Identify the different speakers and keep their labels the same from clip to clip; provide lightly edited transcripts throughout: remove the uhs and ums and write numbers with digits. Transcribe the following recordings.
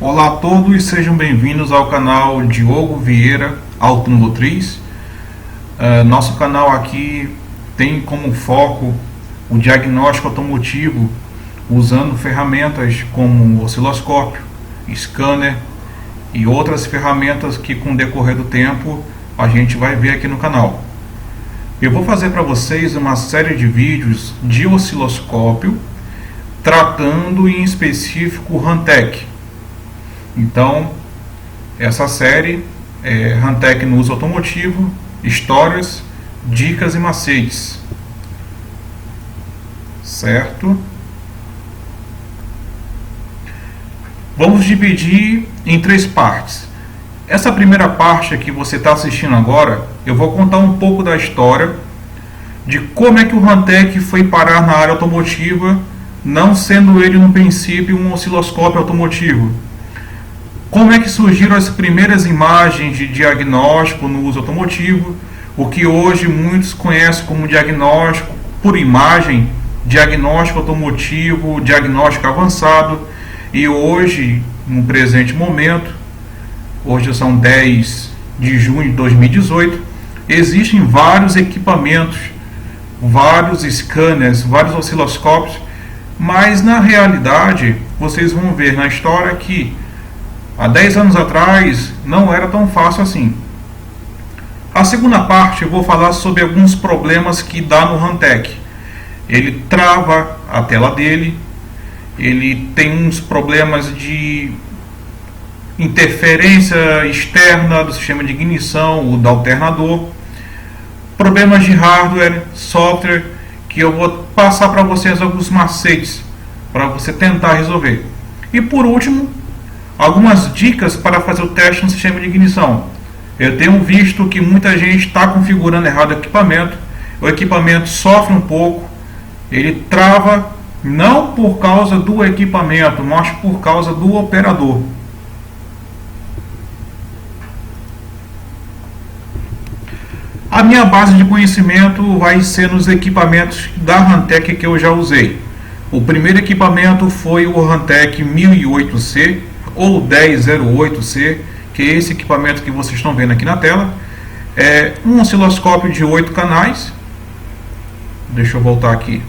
Speaker 1: Olá a todos, sejam bem-vindos ao canal Diogo Vieira Automotriz. Nosso canal aqui tem como foco o diagnóstico automotivo usando ferramentas como osciloscópio, scanner e outras ferramentas que com o decorrer do tempo a gente vai ver aqui no canal. Eu vou fazer para vocês uma série de vídeos de osciloscópio tratando em específico o Hantek. Então, essa série é Hantek no uso automotivo, histórias, dicas e macetes. Certo? Vamos dividir em 3 partes. Essa primeira parte que você está assistindo agora, eu vou contar um pouco da história de como é que o Hantek foi parar na área automotiva, não sendo ele no princípio um osciloscópio automotivo. Como é que surgiram as primeiras imagens de diagnóstico no uso automotivo, o que hoje muitos conhecem como diagnóstico por imagem, diagnóstico automotivo, diagnóstico avançado, e hoje, no presente momento, hoje são 10 de junho de 2018, existem vários equipamentos, vários scanners, vários osciloscópios, mas na realidade, vocês vão ver na história que há 10 anos atrás não era tão fácil assim. A segunda parte eu vou falar sobre alguns problemas que dá no Hantek. Ele trava a tela dele, ele tem uns problemas de interferência externa do sistema de ignição, o do alternador, problemas de hardware, software, que eu vou passar para vocês alguns macetes para você tentar resolver. E por último, algumas dicas para fazer o teste no sistema de ignição. Eu tenho visto que muita gente está configurando errado o equipamento sofre um pouco, ele trava não por causa do equipamento, mas por causa do operador. A minha base de conhecimento vai ser nos equipamentos da Hantek que eu já usei. O primeiro equipamento foi o Hantek 1008C ou 1008C, que é esse equipamento que vocês estão vendo aqui na tela. É um osciloscópio de 8 canais. Deixa eu voltar aqui.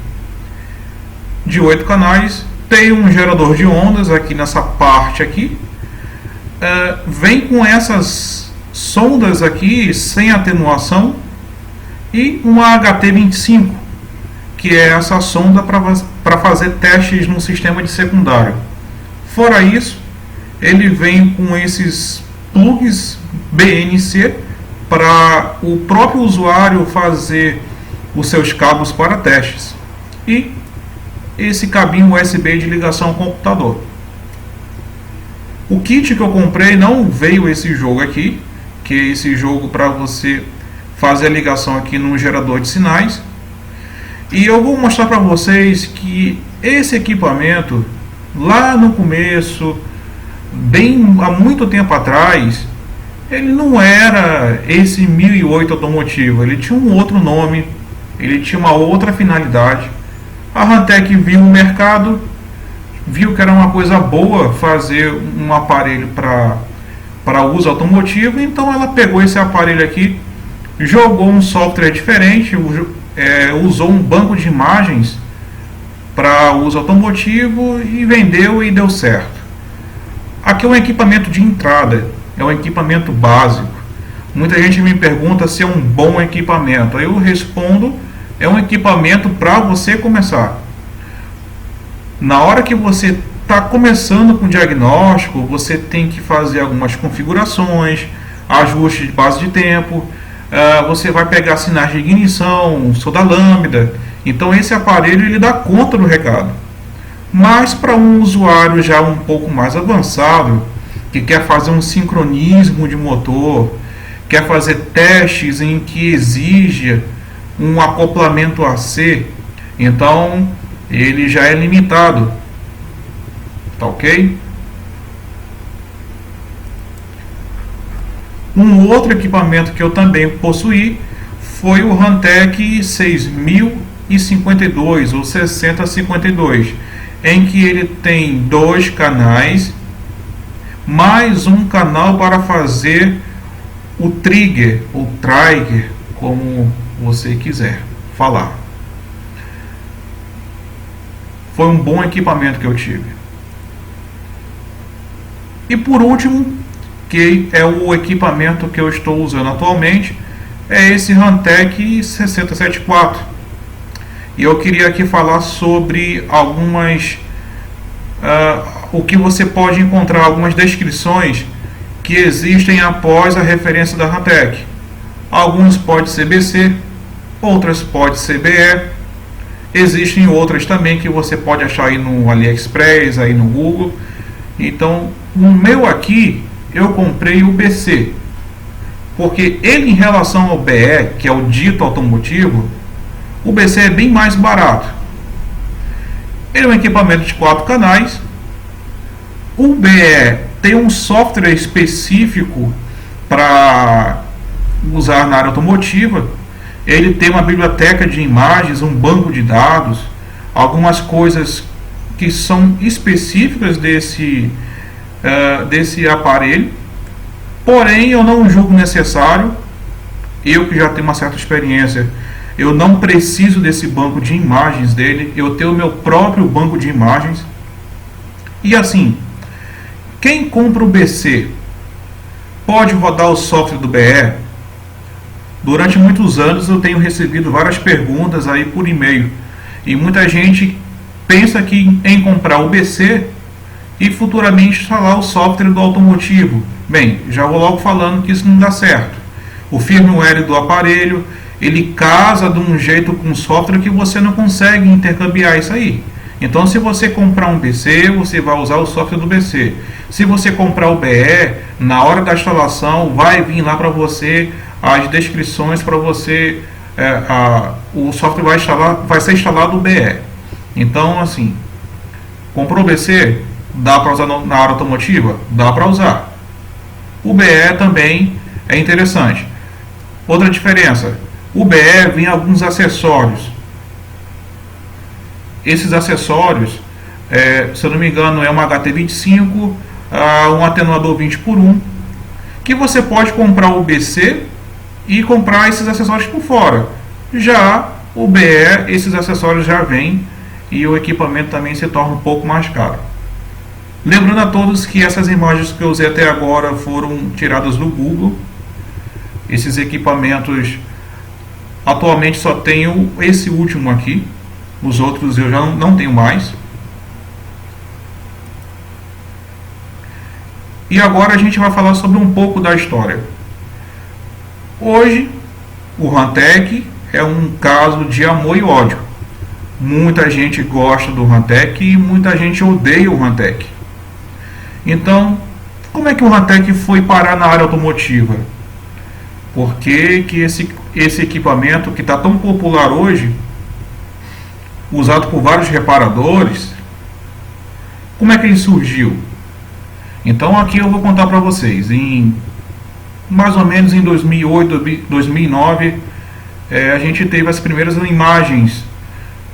Speaker 1: De 8 canais. Tem um gerador de ondas aqui nessa parte aqui. Vem com essas sondas aqui sem atenuação e uma HT25, que é essa sonda para fazer testes no sistema de secundário. Fora isso, ele vem com esses plugs BNC para o próprio usuário fazer os seus cabos para testes e esse cabinho USB de ligação ao computador. O kit que eu comprei não veio esse jogo aqui, que é esse jogo para você fazer a ligação aqui no gerador de sinais. E eu vou mostrar para vocês que esse equipamento, lá no começo, há muito tempo atrás, ele não era esse 1008 automotivo, ele tinha um outro nome, ele tinha uma outra finalidade. A Hantek viu o mercado, viu que era uma coisa boa fazer um aparelho para uso automotivo, então ela pegou esse aparelho aqui, jogou um software diferente, usou um banco de imagens para uso automotivo e vendeu e deu certo. Aqui é um equipamento de entrada, é um equipamento básico. Muita gente me pergunta se é um bom equipamento. Aí eu respondo, é um equipamento para você começar. Na hora que você está começando com o diagnóstico, você tem que fazer algumas configurações, ajustes de base de tempo, você vai pegar sinais de ignição, solda lambda. Então esse aparelho ele dá conta do recado. Mas para um usuário já um pouco mais avançado, que quer fazer um sincronismo de motor, quer fazer testes em que exija um acoplamento AC, então ele já é limitado. Tá ok? Um outro equipamento que eu também possuí foi o Hantek 6052 ou 6052, em que ele tem 2 canais mais um canal para fazer o trigger ou trigger, como você quiser falar. Foi um bom equipamento que eu tive. E por último, que é o equipamento que eu estou usando atualmente, é esse Hantek 6074. E eu queria aqui falar sobre algumas o que você pode encontrar, algumas descrições que existem após a referência da Hantek. Alguns pode ser BC, outras pode ser BE. Existem outras também que você pode achar aí no AliExpress, aí no Google. Então, no meu aqui, eu comprei o BC, porque ele, em relação ao BE, que é o dito automotivo, o BC é bem mais barato. Ele é um equipamento de 4 canais. O BE tem um software específico para usar na área automotiva. Ele tem uma biblioteca de imagens, um banco de dados, algumas coisas que são específicas desse aparelho. Porém, eu não julgo necessário. Eu que já tenho uma certa experiência, eu não preciso desse banco de imagens dele. Eu tenho o meu próprio banco de imagens. E assim, quem compra o BC pode rodar o software do BE? Durante muitos anos eu tenho recebido várias perguntas aí por e-mail, e muita gente pensa que em comprar o BC e futuramente instalar o software do automotivo. Bem, já vou logo falando que isso não dá certo. O firmware do aparelho, ele casa de um jeito com o software que você não consegue intercambiar isso aí. Então, se você comprar um BC, você vai usar o software do BC. Se você comprar o BE, na hora da instalação vai vir lá para você as descrições para você, o software vai ser instalado o BE. Então, assim, comprou o BC, dá para usar na área automotiva? Dá para usar. O BE também é interessante. Outra diferença, o BE vem alguns acessórios. Esses acessórios, se eu não me engano, é uma HT25, um atenuador 20x1, que você pode comprar o BC e comprar esses acessórios por fora. Já o BE, esses acessórios já vêm e o equipamento também se torna um pouco mais caro. Lembrando a todos que essas imagens que eu usei até agora foram tiradas do Google. Esses equipamentos, atualmente só tenho esse último aqui. Os outros eu já não tenho mais. E agora a gente vai falar sobre um pouco da história. Hoje, o Hantek é um caso de amor e ódio. Muita gente gosta do Hantek e muita gente odeia o Hantek. Então, como é que o Hantek foi parar na área automotiva? Por que esse equipamento que está tão popular hoje, usado por vários reparadores, como é que ele surgiu? Então aqui eu vou contar para vocês. Mais ou menos em 2008, 2009, a gente teve as primeiras imagens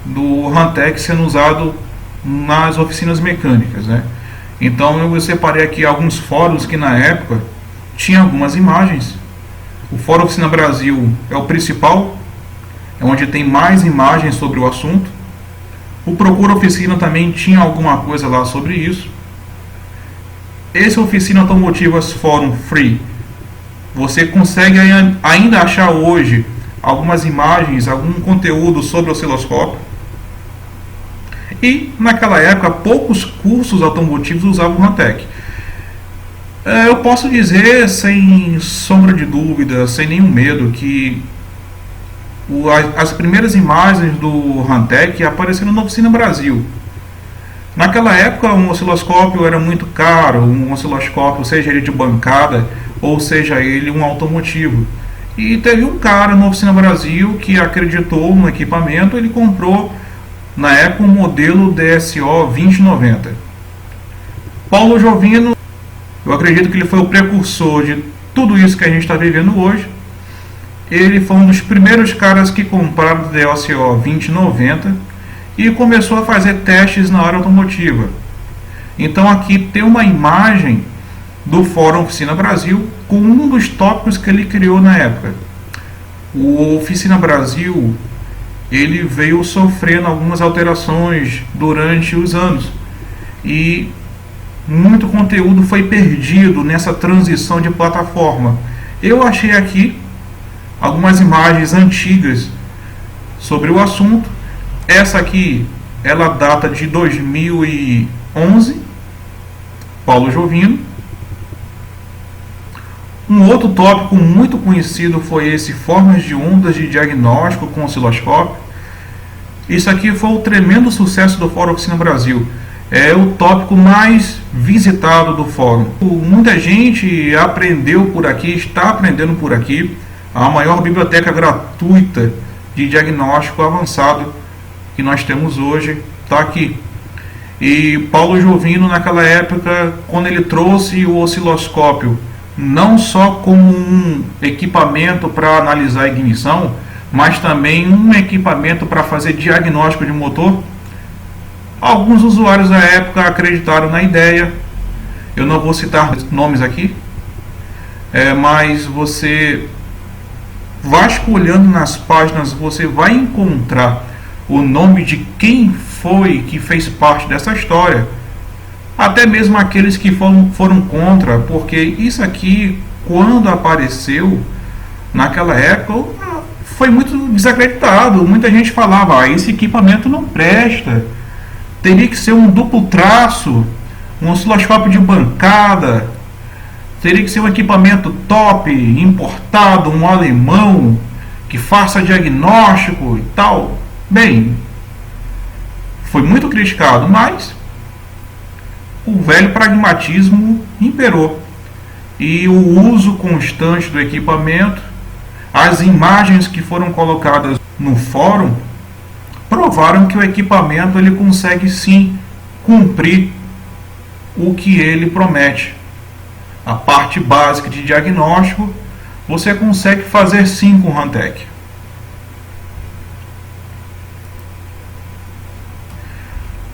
Speaker 1: do Hantek sendo usado nas oficinas mecânicas, né? Então eu separei aqui alguns fóruns que na época tinha algumas imagens. O Fórum Oficina Brasil é o principal, é onde tem mais imagens sobre o assunto. O Procura Oficina também tinha alguma coisa lá sobre isso. Esse Oficina Automotivas Fórum Free, você consegue ainda achar hoje algumas imagens, algum conteúdo sobre o osciloscópio. E naquela época poucos cursos automotivos usavam o Hantek. Eu posso dizer sem sombra de dúvida, sem nenhum medo, que as primeiras imagens do Hantek apareceram na Oficina Brasil. Naquela época um osciloscópio era muito caro, um osciloscópio, seja ele de bancada ou seja ele um automotivo. E teve um cara na Oficina Brasil que acreditou no equipamento, ele comprou na época um modelo DSO 2090. Paulo Jovino, eu acredito que ele foi o precursor de tudo isso que a gente está vivendo hoje. Ele foi um dos primeiros caras que compraram o DSO 2090 e começou a fazer testes na área automotiva. Então aqui tem uma imagem do Fórum Oficina Brasil com um dos tópicos que ele criou na época. O Oficina Brasil, ele veio sofrendo algumas alterações durante os anos e muito conteúdo foi perdido nessa transição de plataforma. Eu achei aqui algumas imagens antigas sobre o assunto. Essa aqui, ela data de 2011, Paulo Jovino. Um outro tópico muito conhecido foi esse formas de ondas de diagnóstico com osciloscópio. Isso aqui foi um tremendo sucesso do Fórum Oficina Brasil. É o tópico mais visitado do fórum. Muita gente aprendeu por aqui, está aprendendo por aqui. A maior biblioteca gratuita de diagnóstico avançado que nós temos hoje está aqui. E Paulo Jovino, naquela época, quando ele trouxe o osciloscópio não só como um equipamento para analisar a ignição, mas também um equipamento para fazer diagnóstico de motor, alguns usuários da época acreditaram na ideia. Eu não vou citar nomes aqui, mas você vasculhando nas páginas, você vai encontrar o nome de quem foi que fez parte dessa história. Até mesmo aqueles que foram contra, porque isso aqui, quando apareceu naquela época, foi muito desacreditado. Muita gente falava, esse equipamento não presta, teria que ser um duplo traço, um osciloscópio de bancada, teria que ser um equipamento top, importado, um alemão, que faça diagnóstico e tal. Bem, foi muito criticado, mas o velho pragmatismo imperou. E o uso constante do equipamento, as imagens que foram colocadas no fórum, provaram que o equipamento ele consegue sim cumprir o que ele promete. A parte básica de diagnóstico você consegue fazer sim com o Rantek.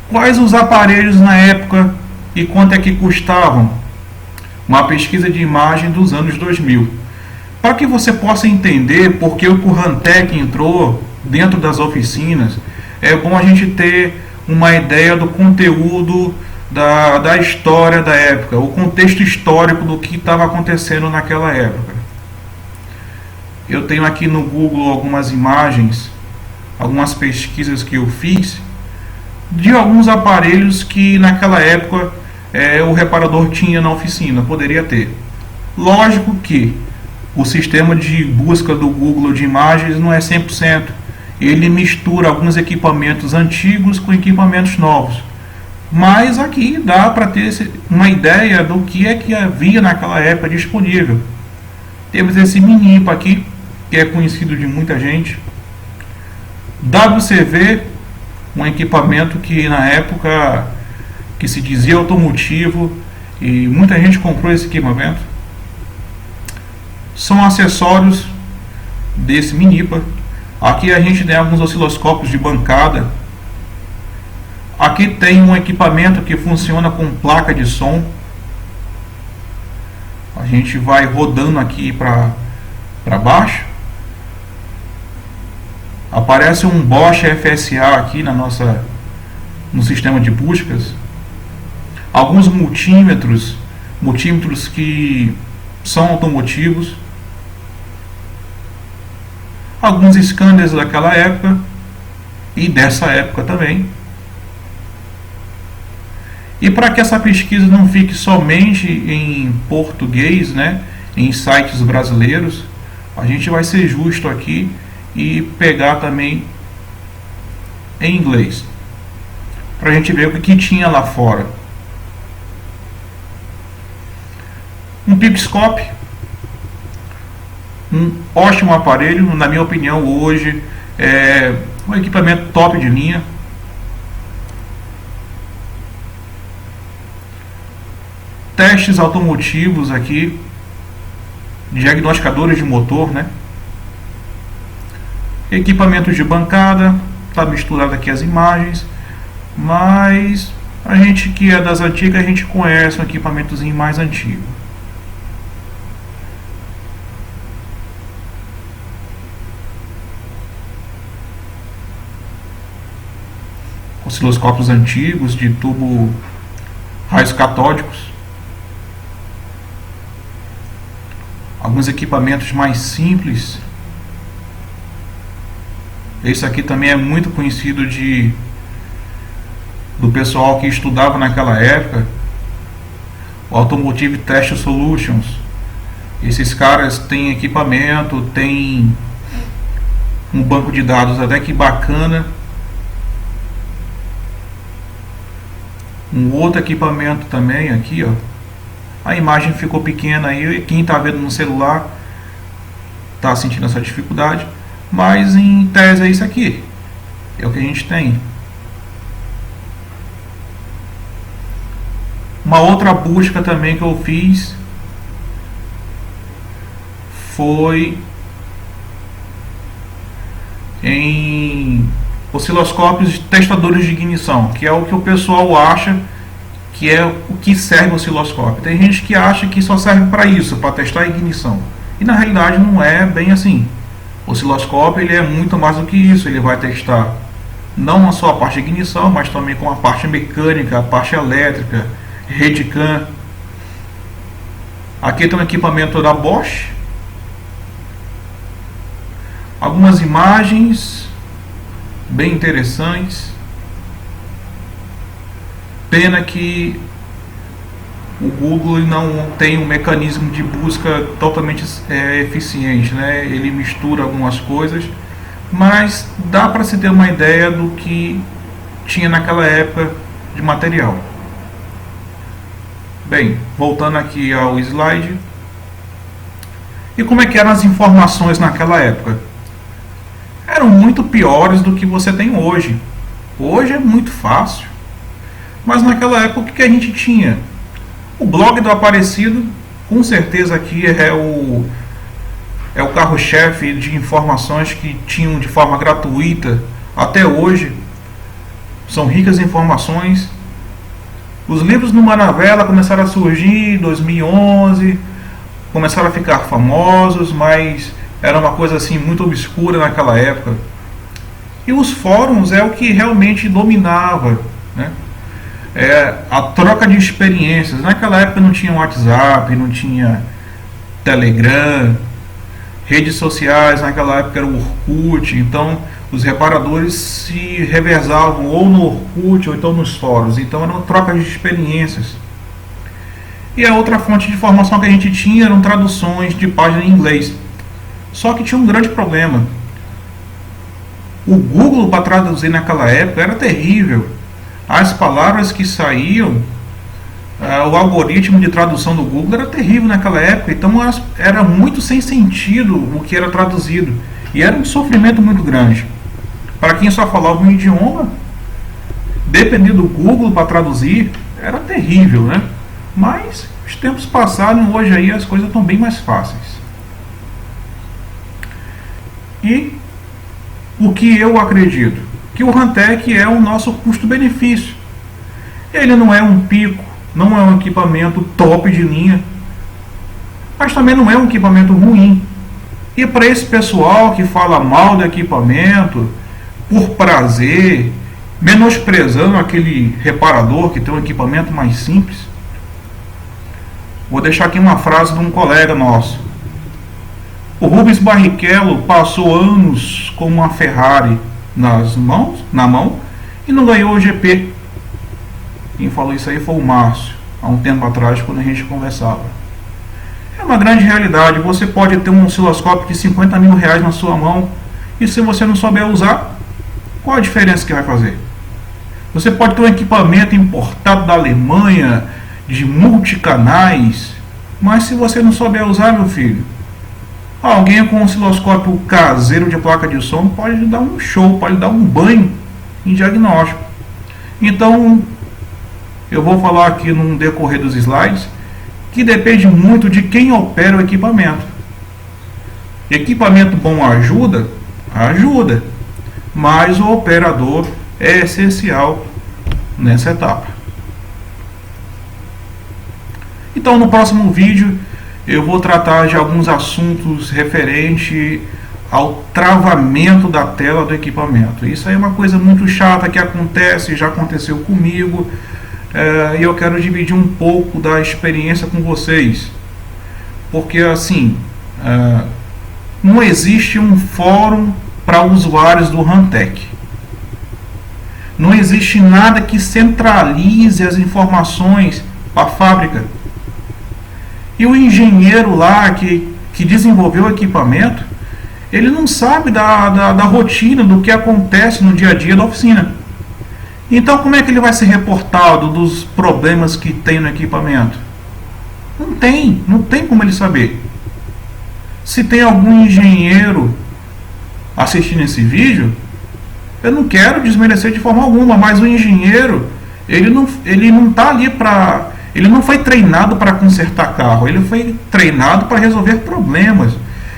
Speaker 1: Quais os aparelhos na época e quanto é que custavam? Uma pesquisa de imagem dos anos 2000. Para que você possa entender por que o Rantek entrou dentro das oficinas, é bom a gente ter uma ideia do conteúdo da história da época, o contexto histórico do que estava acontecendo naquela época. Eu tenho aqui no Google algumas imagens, algumas pesquisas que eu fiz de alguns aparelhos que naquela época o reparador tinha na oficina, poderia ter. Lógico que o sistema de busca do Google de imagens não é 100%. Ele mistura alguns equipamentos antigos com equipamentos novos. Mas aqui dá para ter uma ideia do que é que havia naquela época disponível. Temos esse Minipa aqui, que é conhecido de muita gente. WCV, um equipamento que na época que se dizia automotivo e muita gente comprou esse equipamento. São acessórios desse Minipa. Aqui a gente tem alguns osciloscópios de bancada. Aqui tem um equipamento que funciona com placa de som. A gente vai rodando aqui para baixo. Aparece um Bosch FSA aqui no sistema de buscas. Alguns multímetros que são automotivos. Alguns scanners daquela época e dessa época também. E para que essa pesquisa não fique somente em português, né, em sites brasileiros, a gente vai ser justo aqui e pegar também em inglês, para a gente ver o que tinha lá fora. Um Pipscope, um ótimo aparelho, na minha opinião hoje é um equipamento top de linha. Testes automotivos aqui, diagnosticadores de motor, né? Equipamentos de bancada, está misturado aqui as imagens, mas A gente que é das antigas, a gente conhece um equipamentozinho mais antigo. Osciloscópios antigos de tubo raios catódicos. Alguns equipamentos mais simples. Esse aqui também é muito conhecido do pessoal que estudava naquela época, o Automotive Test Solutions. Esses caras têm equipamento, têm um banco de dados até que bacana. Um outro equipamento também aqui, ó. A imagem ficou pequena aí, quem está vendo no celular está sentindo essa dificuldade, mas em tese é isso aqui, é o que a gente tem. Uma outra busca também que eu fiz foi em osciloscópios testadores de ignição, que é o que o pessoal acha que é o que serve o osciloscópio. Tem gente que acha que só serve para isso, para testar a ignição, e na realidade não é bem assim. O osciloscópio ele é muito mais do que isso, ele vai testar não só a parte de ignição, mas também com a parte mecânica, a parte elétrica, rede CAN. Aqui tem um equipamento da Bosch, algumas imagens bem interessantes. Pena que o Google não tem um mecanismo de busca totalmente eficiente, né? Ele mistura algumas coisas, mas dá para se ter uma ideia do que tinha naquela época de material. Bem, voltando aqui ao slide. E como é que eram as informações naquela época? Eram muito piores do que você tem hoje. Hoje é muito fácil. Mas naquela época o que a gente tinha? O blog do Aparecido, com certeza aqui é o carro-chefe de informações que tinham de forma gratuita até hoje. São ricas informações. Os livros no Manavela começaram a surgir em 2011, começaram a ficar famosos, mas era uma coisa assim muito obscura naquela época. E os fóruns é o que realmente dominava, né? A troca de experiências. Naquela época não tinha WhatsApp, não tinha Telegram, redes sociais. Naquela época era o Orkut. Então os reparadores se revezavam ou no Orkut ou então nos fóruns. Então eram trocas de experiências. E a outra fonte de informação que a gente tinha eram traduções de página em inglês. Só que tinha um grande problema. O Google para traduzir naquela época era terrível. As palavras que saíam, o algoritmo de tradução do Google era terrível naquela época. Então era muito sem sentido o que era traduzido. E era um sofrimento muito grande. Para quem só falava um idioma, depender do Google para traduzir, era terrível, né? Mas os tempos passaram, hoje aí as coisas estão bem mais fáceis. E o que eu acredito? Que o Hanttech é o nosso custo-benefício. Ele não é um pico, não é um equipamento top de linha, mas também não é um equipamento ruim. E para esse pessoal que fala mal do equipamento, por prazer, menosprezando aquele reparador que tem um equipamento mais simples, vou deixar aqui uma frase de um colega nosso. O Rubens Barrichello passou anos com uma Ferrari na mão e não ganhou o GP. Quem falou isso aí foi o Márcio, há um tempo atrás, quando a gente conversava. É uma grande realidade. Você pode ter um osciloscópio de 50 mil reais na sua mão e se você não souber usar, qual a diferença que vai fazer? Você pode ter um equipamento importado da Alemanha, de multicanais, mas se você não souber usar, meu filho, alguém com um osciloscópio caseiro de placa de som pode lhe dar um show, pode lhe dar um banho em diagnóstico. Então, eu vou falar aqui no decorrer dos slides que depende muito de quem opera o equipamento. Equipamento bom ajuda, mas o operador é essencial nessa etapa. Então no próximo vídeo eu vou tratar de alguns assuntos referentes ao travamento da tela do equipamento. Isso aí é uma coisa muito chata que acontece, já aconteceu comigo, e eu quero dividir um pouco da experiência com vocês, porque assim, não existe um fórum para usuários do Rantek, não existe nada que centralize as informações para a fábrica, e o engenheiro lá que desenvolveu o equipamento, ele não sabe da rotina, do que acontece no dia a dia da oficina. Então como é que ele vai ser reportado dos problemas que tem no equipamento? Não tem como ele saber. Se tem algum engenheiro assistindo esse vídeo, eu não quero desmerecer de forma alguma, mas o engenheiro, ele não tá ali para... Ele não foi treinado para consertar carro, ele foi treinado para resolver problemas.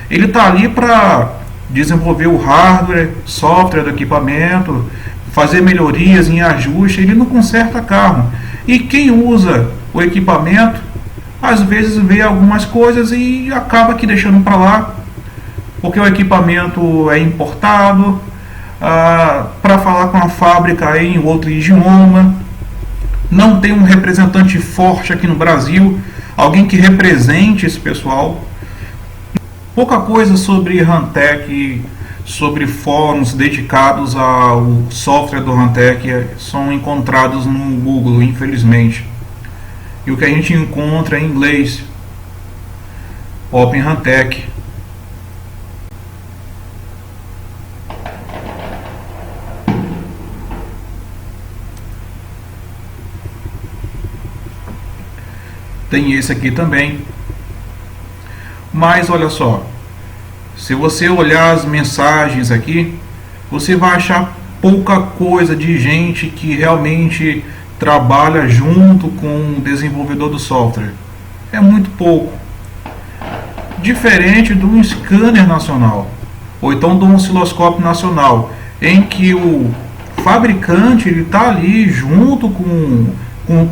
Speaker 1: Ele está ali para desenvolver o hardware, software do equipamento, fazer melhorias em ajuste, ele não conserta carro. E quem usa o equipamento, às vezes vê algumas coisas e acaba aqui deixando para lá, porque o equipamento é importado, para falar com a fábrica em outro idioma, não tem um representante forte aqui no Brasil, alguém que represente esse pessoal. Pouca coisa sobre Rantek, sobre fóruns dedicados ao software do Rantek são encontrados no Google, infelizmente. E o que a gente encontra é em inglês, Open Rantek. Tem esse aqui também. Mas olha só, se você olhar as mensagens aqui, você vai achar pouca coisa de gente que realmente trabalha junto com o desenvolvedor do software. É muito pouco. Diferente de um scanner nacional, ou então de um osciloscópio nacional, em que o fabricante está ali junto com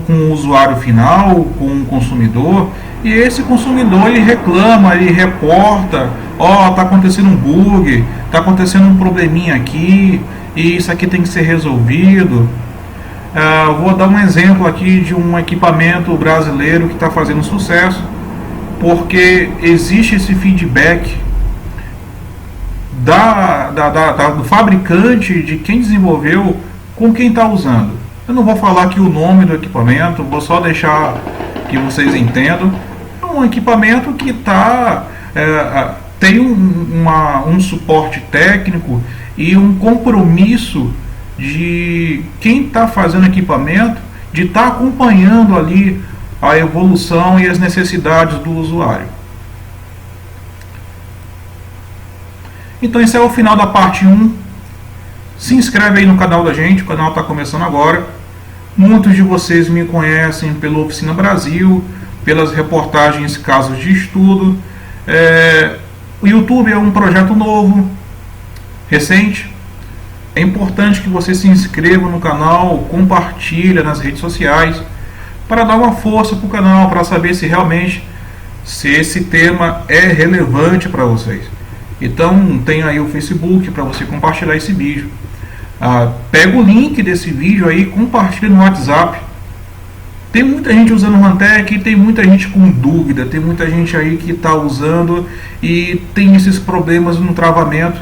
Speaker 1: o usuário final, com o consumidor, e esse consumidor ele reclama, ele reporta, está acontecendo um bug, está acontecendo um probleminha aqui, e isso aqui tem que ser resolvido. Vou dar um exemplo aqui de um equipamento brasileiro que está fazendo sucesso, porque existe esse feedback do fabricante, de quem desenvolveu, com quem está usando. Eu não vou falar aqui o nome do equipamento, vou só deixar que vocês entendam. É um equipamento que tem um suporte técnico e um compromisso de quem está fazendo equipamento, de estar acompanhando ali a evolução e as necessidades do usuário. Então esse é o final da parte 1. Se inscreve aí no canal da gente, o canal está começando agora. Muitos de vocês me conhecem pela Oficina Brasil, pelas reportagens Casos de Estudo. O YouTube é um projeto novo, recente. É importante que você se inscreva no canal, compartilhe nas redes sociais, para dar uma força para o canal, para saber se realmente esse tema é relevante para vocês. Então tem aí o Facebook para você compartilhar esse vídeo. Pega o link desse vídeo aí, compartilha no WhatsApp. Tem muita gente usando o Rantek, tem muita gente com dúvida, tem muita gente aí que está usando e tem esses problemas no travamento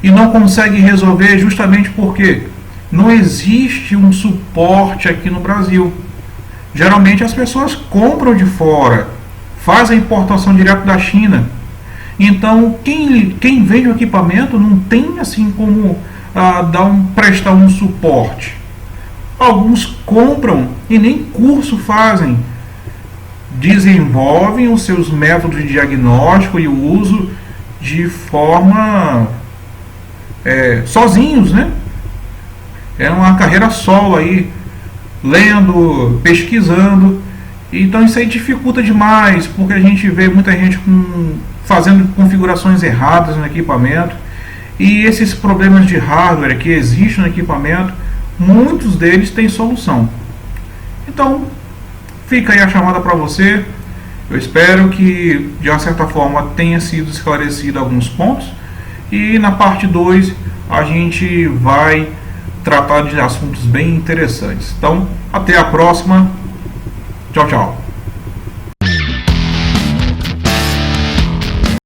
Speaker 1: e não consegue resolver, justamente porque não existe um suporte aqui no Brasil. Geralmente as pessoas compram de fora, fazem a importação direto da China. Então quem vende o equipamento não tem assim como prestar um suporte. Alguns compram e nem curso fazem, desenvolvem os seus métodos de diagnóstico e o uso de forma sozinhos, né? É uma carreira solo aí, lendo, pesquisando. Então isso aí dificulta demais, porque a gente vê muita gente fazendo configurações erradas no equipamento. E esses problemas de hardware que existem no equipamento, muitos deles têm solução. Então, fica aí a chamada para você. Eu espero que, de uma certa forma, tenha sido esclarecido alguns pontos, e na parte 2 a gente vai tratar de assuntos bem interessantes. Então, até a próxima. Tchau, tchau.